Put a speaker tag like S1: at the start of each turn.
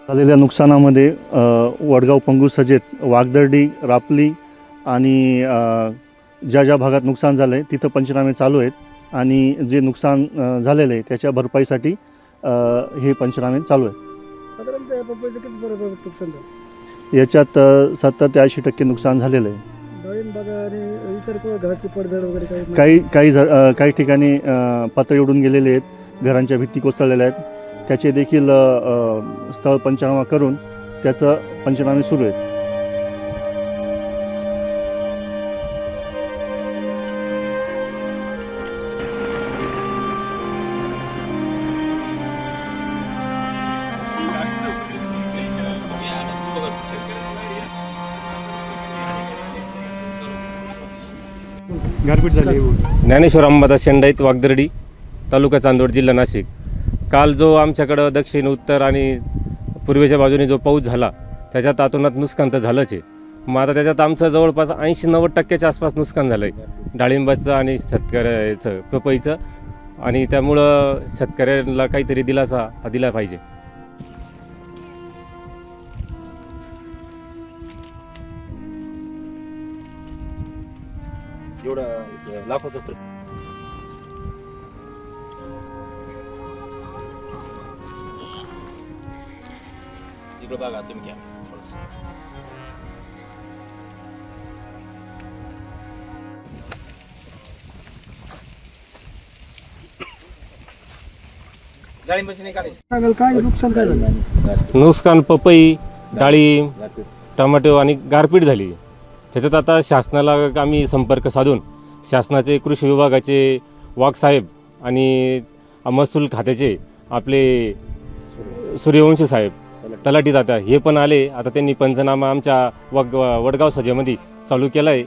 S1: झालेल्या नुकसानामध्ये वडगाव पंगू सजेत, वागदर्डी, रापली आणि ज्या ज्या भागात नुकसान झालं आहे तिथं पंचनामे चालू आहेत आणि जे नुकसान झालेलं आहे त्याच्या भरपाईसाठी हे पंचनामे चालू आहेत.
S2: साधारणतः पपईचं किती बरोबर नुकसान झालं?
S1: याच्यात 70 ते 80% नुकसान झालेलं आहे.
S2: डाळिंब बागा आणि इतर घराची पडझड वगैरे काही
S1: काही ठिकाणी पातळी उडून गेलेले आहेत, घरांच्या भित्ती कोसळलेल्या आहेत. त्याचे देखील स्थळ पंचनामा करून त्याचं पंचनामे सुरू आहेत.
S2: गारपीट झाली.
S3: ज्ञानेश्वर अंबादास शेंडाईत, वागदर्डी, तालुका चांदवड, जिल्हा नाशिक. काल जो आमच्याकडं दक्षिण, उत्तर आणि पूर्वेच्या बाजूने जो पाऊस झाला त्याच्यात अतोनात नुकसान तर झालंच आहे. मग आता त्याच्यात आमचं जवळपास 80-90% आसपास नुकसान झालं आहे डाळिंबाचं आणि शेतकऱ्याचं पपईचं, आणि त्यामुळं शेतकऱ्यांना काहीतरी दिलासा हा दिला पाहिजे. एवढं लाखोचं इकडं बघा तुम्ही घ्या.
S2: काय नुकसान काय झालं?
S3: नुकसान पपई, डाळिंब, टमाटो आणि गारपीट झाली. त्याच्यात आता शासनाला आम्ही संपर्क साधून शासनाचे कृषी विभागाचे वाघसाहेब आणि महसूल खात्याचे आपले सूर्यवंशी साहेब, तलाठी तात्या हे पण आले. आता त्यांनी पंचनामा आमच्या वडगाव सजेमध्ये चालू केला आहे.